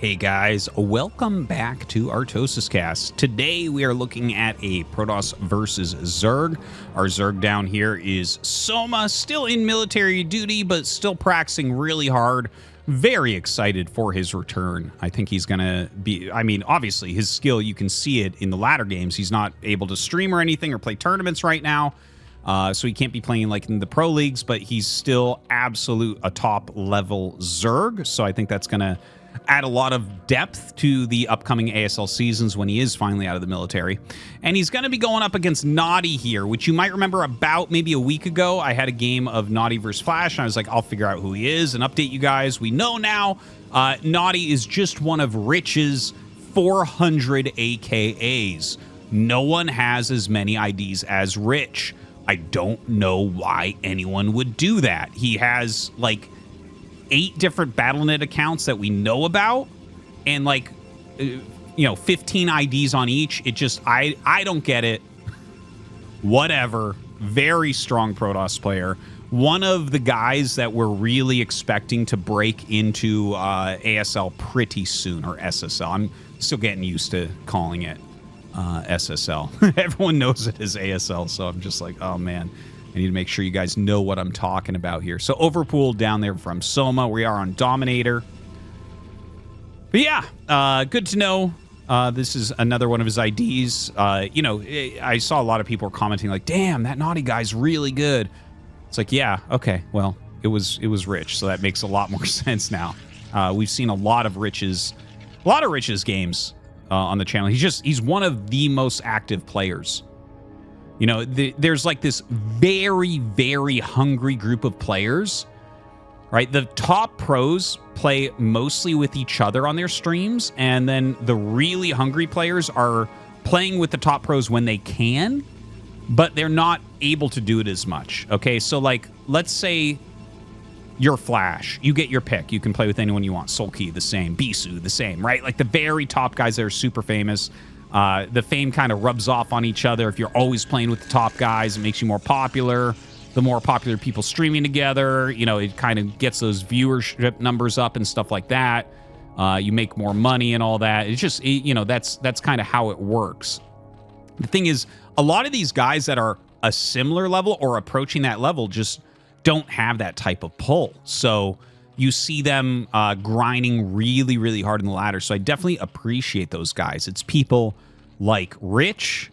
Hey guys, welcome back to ArtosisCasts. Today we are looking at a Protoss versus Zerg. Our Zerg down here is Soma, still in military duty, but still practicing really hard. Very excited for his return. I think he's going to be, obviously his skill, you can see it in the latter games. He's not able to stream or anything or play tournaments right now. So he can't be playing like in the pro leagues, but he's still a top level Zerg. So I think that's going to add a lot of depth to the upcoming ASL seasons when he is finally out of the military. And he's going to be going up against Naughty here, which you might remember about maybe a week ago. I had a game of Naughty versus Flash, and I was like, I'll figure out who he is and update you guys. We know now Naughty is just one of Rich's 400 AKAs. No one has as many IDs as Rich. I don't know why anyone would do that. He has like 8 different Battle.net accounts that we know about, and like 15 IDs on each. It just I don't get it. Whatever. Very strong Protoss player. One of the guys that we're really expecting to break into ASL pretty soon, or SSL. I'm still getting used to calling it SSL. Everyone knows it as ASL, so I'm just like, oh man, I need to make sure you guys know what I'm talking about here. So overpooled down there from Soma. We are on Dominator. But yeah, good to know. This is another one of his IDs. I saw a lot of people were commenting like, damn, that Naughty guy's really good. It's like, yeah, okay, well, it was Rich, so that makes a lot more sense now. We've seen a lot of Rich's games on the channel. He's one of the most active players. You know, there's like this very, very hungry group of players, right? The top pros play mostly with each other on their streams, and then the really hungry players are playing with the top pros when they can, but they're not able to do it as much, okay? So, like, let's say you're Flash. You get your pick. You can play with anyone you want. Sulky, the same. Bisu, the same, right? Like, the very top guys that are super famous. The fame kind of rubs off on each other. If you're always playing with the top guys, it makes you more popular. The more popular people streaming together, it kind of gets those viewership numbers up and stuff like that. You make more money and all that. It's just, that's kind of how it works. The thing is, a lot of these guys that are a similar level or approaching that level just don't have that type of pull. So you see them grinding really, really hard in the ladder. So I definitely appreciate those guys. It's people like Rich,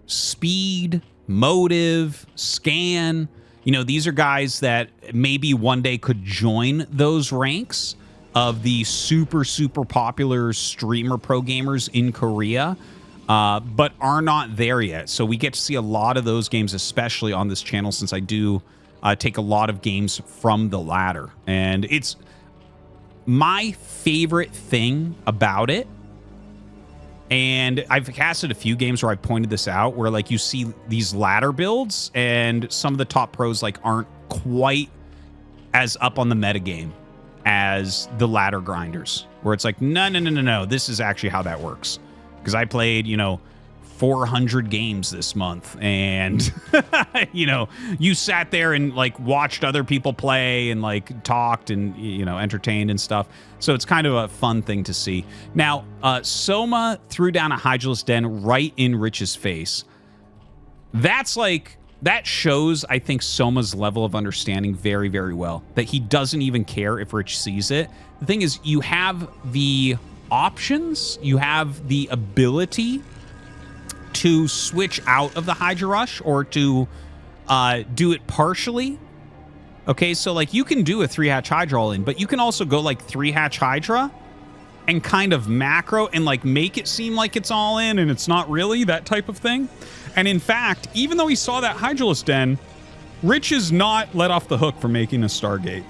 Speed, Motive, Scan. These are guys that maybe one day could join those ranks of the super, super popular streamer pro gamers in Korea, but are not there yet. So we get to see a lot of those games, especially on this channel, since I do take a lot of games from the ladder. And it's my favorite thing about it. And I've casted a few games where I've pointed this out, where like you see these ladder builds and some of the top pros like aren't quite as up on the metagame as the ladder grinders, where it's like, no, this is actually how that works. Because I played, 400 games this month, and you sat there and like watched other people play and like talked and entertained and stuff. So it's kind of a fun thing to see. Now, Soma threw down a Hydra's Den right in Rich's face. That shows, I think, Soma's level of understanding very, very well, that he doesn't even care if Rich sees it. The thing is, you have the options, you have the ability to switch out of the Hydra rush or to do it partially. Okay, so like you can do a 3-hatch Hydra all in, but you can also go like 3-hatch Hydra and kind of macro and like make it seem like it's all in and it's not really, that type of thing. And in fact, even though he saw that Hydra's Den, Rich is not let off the hook for making a Stargate.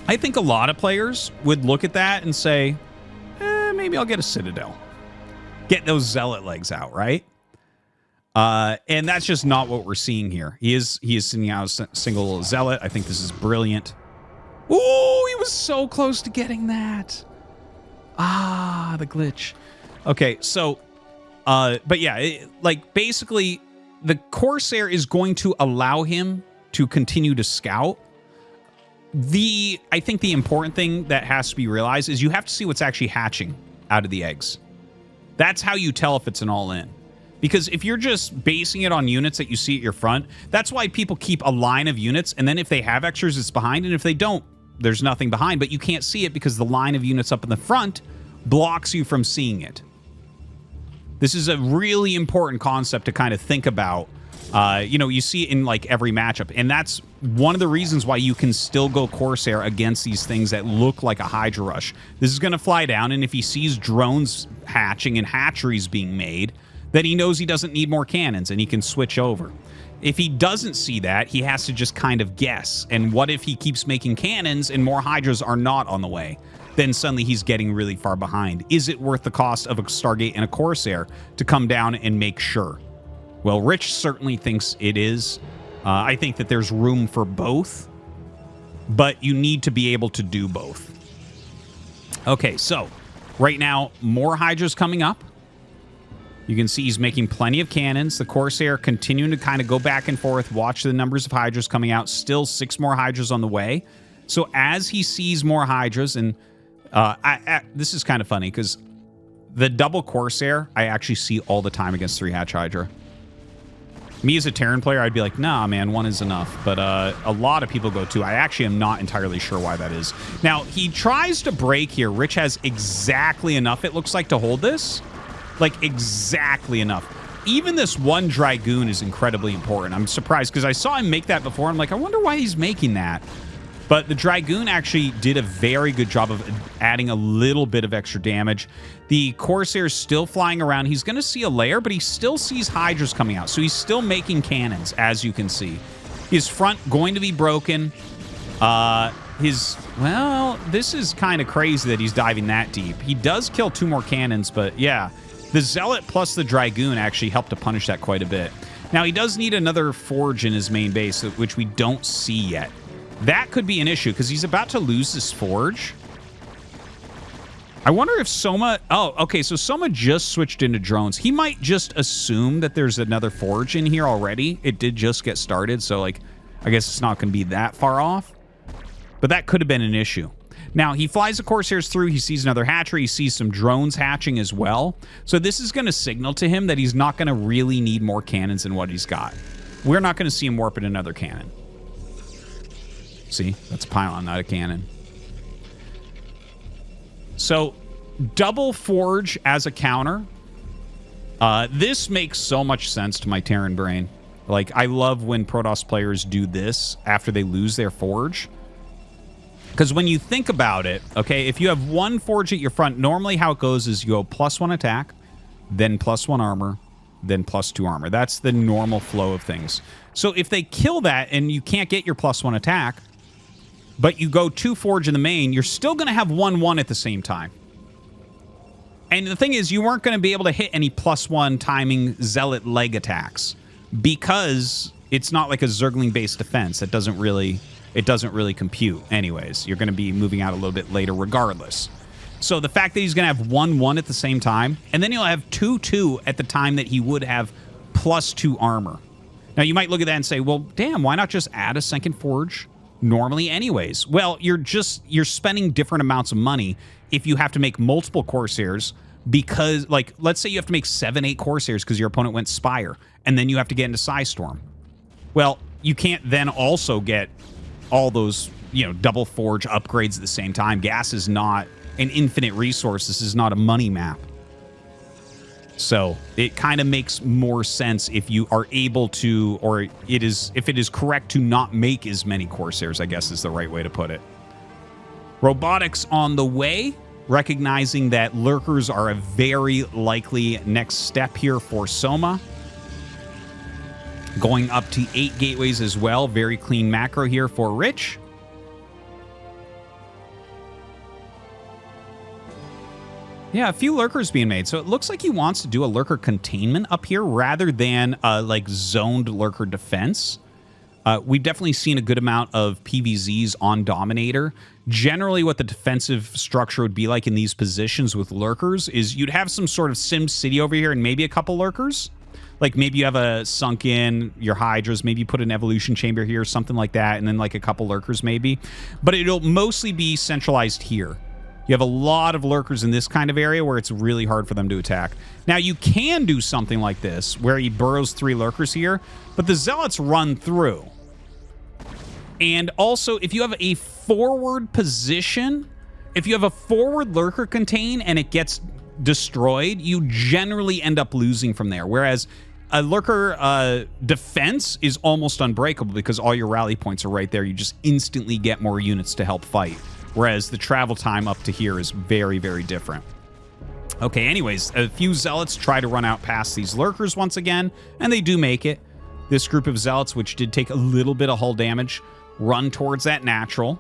I think a lot of players would look at that and say, maybe I'll get a Citadel. Get those Zealot legs out, right? And that's just not what we're seeing here. He is sending out a single Zealot. I think this is brilliant. Ooh, he was so close to getting that. Ah, the glitch. Okay, so, but yeah, basically, the Corsair is going to allow him to continue to scout. I think the important thing that has to be realized is you have to see what's actually hatching out of the eggs. That's how you tell if it's an all-in. Because if you're just basing it on units that you see at your front, that's why people keep a line of units, and then if they have extras, it's behind, and if they don't, there's nothing behind, but you can't see it because the line of units up in the front blocks you from seeing it. This is a really important concept to kind of think about. You know, you see it in like every matchup, and that's one of the reasons why you can still go Corsair against these things that look like a Hydra rush. This is going to fly down, and if he sees drones hatching and hatcheries being made, then he knows he doesn't need more cannons, and he can switch over. If he doesn't see that, he has to just kind of guess. And what if he keeps making cannons and more Hydras are not on the way? Then suddenly he's getting really far behind. Is it worth the cost of a Stargate and a Corsair to come down and make sure? Well, Rich certainly thinks it is. I think that there's room for both, but you need to be able to do both. Okay, so right now, more Hydras coming up. You can see he's making plenty of cannons. The Corsair continuing to kind of go back and forth, watch the numbers of Hydras coming out. Still 6 more Hydras on the way. So as he sees more Hydras, and this is kind of funny because the double Corsair, I actually see all the time against 3-hatch Hydra. Me as a Terran player, I'd be like, nah, man, 1 is enough. But a lot of people go 2. I actually am not entirely sure why that is. Now, he tries to break here. Rich has exactly enough, it looks like, to hold this. Like, exactly enough. Even this 1 Dragoon is incredibly important. I'm surprised, because I saw him make that before. I'm like, I wonder why he's making that. But the Dragoon actually did a very good job of adding a little bit of extra damage. The Corsair's still flying around. He's going to see a layer, but he still sees Hydras coming out. So he's still making cannons, as you can see. His front going to be broken. Well, this is kind of crazy that he's diving that deep. He does kill 2 more cannons, but yeah. The Zealot plus the Dragoon actually helped to punish that quite a bit. Now, he does need another Forge in his main base, which we don't see yet. That could be an issue, because he's about to lose this Forge. I wonder if Soma... Oh, okay, so Soma just switched into drones. He might just assume that there's another Forge in here already. It did just get started, so, like, I guess it's not going to be that far off. But that could have been an issue. Now, he flies the Corsairs through. He sees another hatchery. He sees some drones hatching as well. So this is going to signal to him that he's not going to really need more cannons than what he's got. We're not going to see him warp in another cannon. See? That's a pylon, not a cannon. So, double Forge as a counter. This makes so much sense to my Terran brain. Like, I love when Protoss players do this after they lose their Forge. Because when you think about it, okay, if you have 1 Forge at your front, normally how it goes is you go +1 attack, then +1 armor, then +2 armor. That's the normal flow of things. So if they kill that and you can't get your +1 attack, but you go 2 Forge in the main, you're still going to have 1/1 at the same time. And the thing is, you weren't going to be able to hit any +1 timing Zealot leg attacks because it's not like a Zergling-based defense. It doesn't really compute anyways. You're going to be moving out a little bit later regardless. So the fact that he's going to have 1/1 at the same time, and then he'll have 2/2 at the time that he would have +2 armor. Now, you might look at that and say, well, damn, why not just add a second Forge normally anyways? Well, you're spending different amounts of money if you have to make multiple Corsairs because, like, let's say you have to make 7-8 Corsairs because your opponent went Spire, and then you have to get into Psystorm. Well, you can't then also get all those, you know, double Forge upgrades at the same time. Gas is not an infinite resource. This is not a money map. So it kind of makes more sense if you are able to, or if it is correct to not make as many Corsairs, I guess is the right way to put it. Robotics on the way, recognizing that lurkers are a very likely next step here for Soma. Going up to 8 gateways as well. Very clean macro here for Rich. Yeah, a few lurkers being made. So it looks like he wants to do a lurker containment up here rather than like zoned lurker defense. We've definitely seen a good amount of PVZs on Dominator. Generally, what the defensive structure would be like in these positions with lurkers is you'd have some sort of Sim City over here and maybe a couple lurkers. Like maybe you have a sunk in your Hydras, maybe you put an evolution chamber here, something like that, and then like a couple lurkers maybe. But it'll mostly be centralized here. You have a lot of lurkers in this kind of area where it's really hard for them to attack. Now, you can do something like this, where he burrows 3 lurkers here, but the zealots run through. And also, if you have a forward position, if you have a forward lurker contain and it gets destroyed, you generally end up losing from there. Whereas a lurker defense is almost unbreakable because all your rally points are right there. You just instantly get more units to help fight. Whereas the travel time up to here is very, very different. Okay, anyways, a few zealots try to run out past these lurkers once again, and they do make it. This group of zealots, which did take a little bit of hull damage, run towards that natural.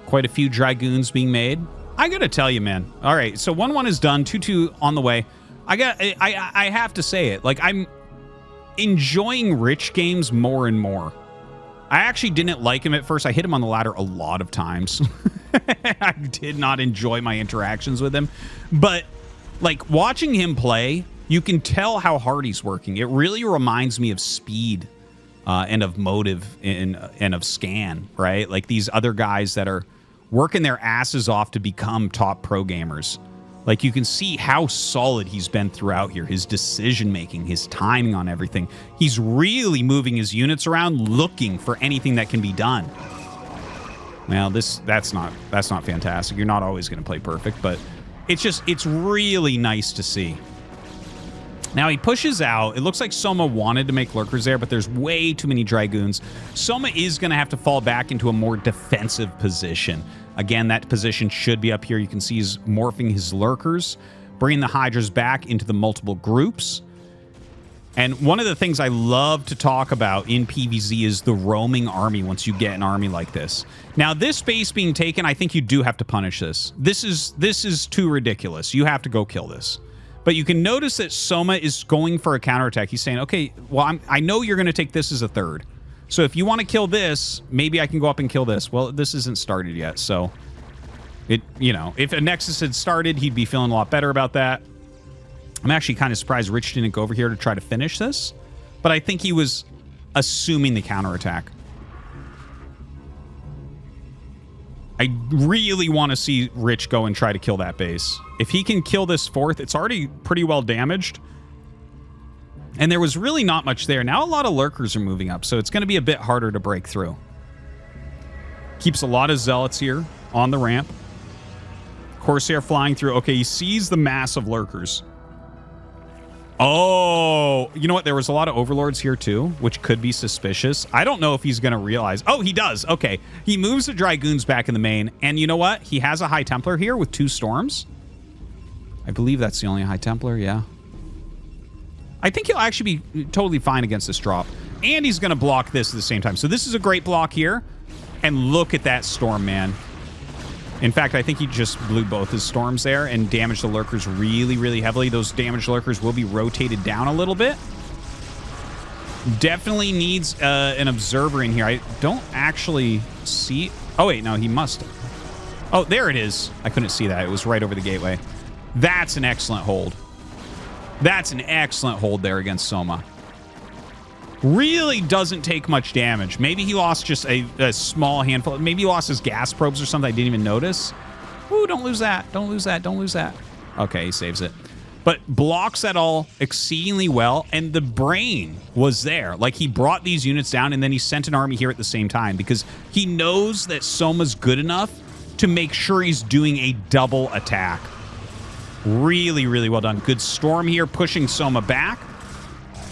Quite a few dragoons being made. I gotta tell you, man. All right, so 1-1 is done, 2-2 on the way. I have to say it. Like, I'm enjoying Rich games more and more. I actually didn't like him at first. I hit him on the ladder a lot of times. I did not enjoy my interactions with him. But, like, watching him play, you can tell how hard he's working. It really reminds me of Speed and of Motive and of Scan, right? Like, these other guys that are working their asses off to become top pro gamers. Like, you can see how solid he's been throughout here. His decision-making, his timing on everything. He's really moving his units around, looking for anything that can be done. Well, that's not fantastic. You're not always going to play perfect, but it's really nice to see. Now, he pushes out. It looks like Soma wanted to make lurkers there, but there's way too many dragoons. Soma is going to have to fall back into a more defensive position. Again, that position should be up here. You can see he's morphing his lurkers, bringing the Hydras back into the multiple groups. And one of the things I love to talk about in PvZ is the roaming army once you get an army like this. Now, this base being taken, I think you do have to punish this. This is too ridiculous. You have to go kill this. But you can notice that Soma is going for a counterattack. He's saying, okay, well, I know you're going to take this as a third. So if you want to kill this, maybe I can go up and kill this. Well, this isn't started yet, so if a Nexus had started, he'd be feeling a lot better about that. I'm actually kind of surprised Rich didn't go over here to try to finish this, but I think he was assuming the counterattack. I really want to see Rich go and try to kill that base. If he can kill this 4th, it's already pretty well damaged. And there was really not much there. Now a lot of lurkers are moving up, so it's going to be a bit harder to break through. Keeps a lot of zealots here on the ramp. Corsair flying through. Okay, he sees the mass of lurkers. Oh, you know what? There was a lot of overlords here too, which could be suspicious. I don't know if he's going to realize. Oh, he does. Okay. He moves the dragoons back in the main. And you know what? He has a High Templar here with 2 storms. I believe that's the only High Templar, yeah. I think he'll actually be totally fine against this drop. And he's going to block this at the same time. So this is a great block here. And look at that storm, man. In fact, I think he just blew both his storms there and damaged the lurkers really, really heavily. Those damaged lurkers will be rotated down a little bit. Definitely needs an observer in here. I don't actually see... Oh, wait, no, he must... Oh, there it is. I couldn't see that. It was right over the gateway. That's an excellent hold. That's an excellent hold there against Soma. Really doesn't take much damage. Maybe he lost just a small handful. Maybe he lost his gas probes or something I didn't even notice. Ooh, don't lose that. Don't lose that. Don't lose that. Okay, he saves it. But blocks that all exceedingly well, and the brain was there. Like, he brought these units down, and then he sent an army here at the same time because he knows that Soma's good enough to make sure he's doing a double attack. Really, really well done. Good storm here, pushing Soma back.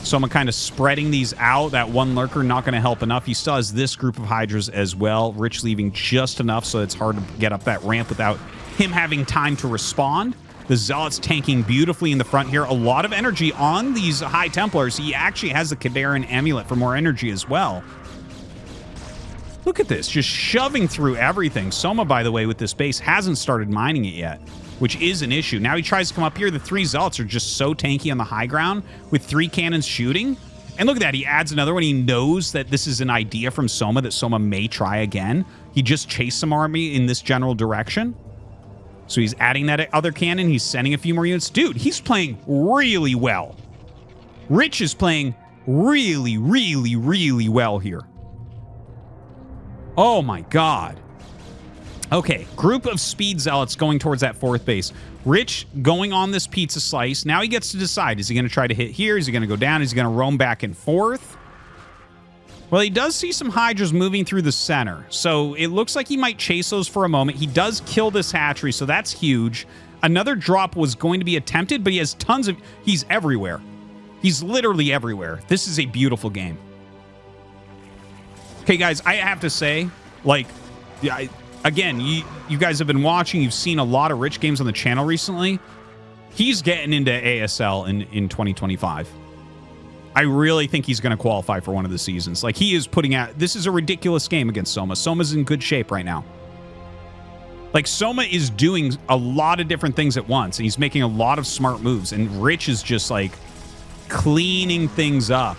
Soma kind of spreading these out. That one lurker not going to help enough. He still has this group of Hydras as well. Rich leaving just enough so it's hard to get up that ramp without him having time to respond. The Zealots tanking beautifully in the front here. A lot of energy on these High Templars. He actually has the Kadaran Amulet for more energy as well. Look at this, just shoving through everything. Soma, by the way, with this base, hasn't started mining it yet, which is an issue. Now he tries to come up here. The 3 Zealots are just so tanky on the high ground with 3 cannons shooting. And look at that. He adds another one. He knows that this is an idea from Soma that Soma may try again. he just chased some army in this general direction. So he's adding that other cannon. He's sending a few more units. Dude, he's playing really well. Rich is playing really, really, really well here. Oh my god. Okay, group of speed zealots going towards that 4th base. Rich going on this pizza slice. Now he gets to decide. Is he going to try to hit here? Is he going to go down? Is he going to roam back and forth? Well, he does see some Hydras moving through the center. So it looks like he might chase those for a moment. He does kill this hatchery, so that's huge. Another drop was going to be attempted, but he has tons of... He's everywhere. He's literally everywhere. This is a beautiful game. Okay, guys, I have to say, like... yeah. Again, you guys have been watching. You've seen a lot of Rich games on the channel recently. He's getting into ASL in 2025. I really think he's going to qualify for one of the seasons. Like, he is putting out... This is a ridiculous game against Soma. Soma's in good shape right now. Like, Soma is doing a lot of different things at once. And he's making a lot of smart moves. And Rich is just, like, cleaning things up.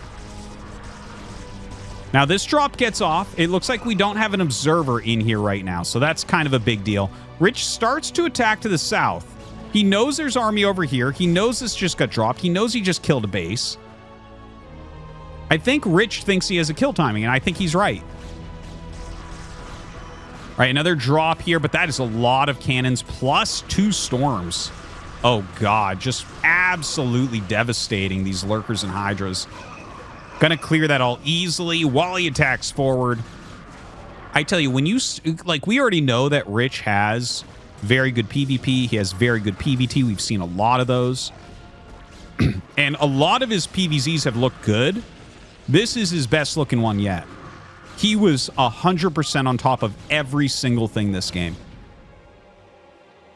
Now, this drop gets off. It looks like we don't have an observer in here right now, so that's kind of a big deal. Rich starts to attack to the south. He knows there's army over here. He knows this just got dropped. He knows he just killed a base. I think Rich thinks he has a kill timing, and I think he's right. All right, another drop here, but that is a lot of cannons plus 2 storms. Oh, God, just absolutely devastating, these lurkers and Hydras. Gonna clear that all easily while he attacks forward. I tell you, when you... Like, we already know that Rich has very good PvP. He has very good PvT. We've seen a lot of those. And a lot of his PvZs have looked good. This is his best looking one yet. He was 100% on top of every single thing this game.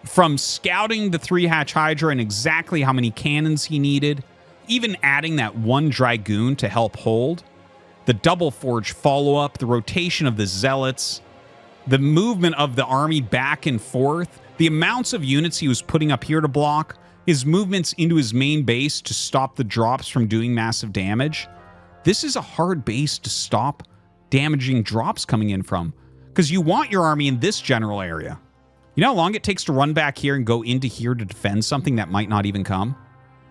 From scouting the 3-hatch Hydra and exactly how many cannons he needed... Even adding that 1 Dragoon to help hold, the double forge follow-up, the rotation of the zealots, the movement of the army back and forth, the amounts of units he was putting up here to block, his movements into his main base to stop the drops from doing massive damage. This is a hard base to stop damaging drops coming in from, because you want your army in this general area. You know how long it takes to run back here and go into here to defend something that might not even come?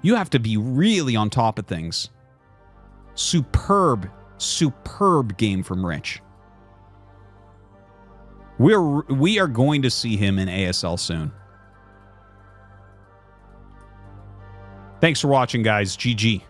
You have to be really on top of things. Superb, superb game from Rich. We are going to see him in ASL soon. Thanks for watching, guys. GG.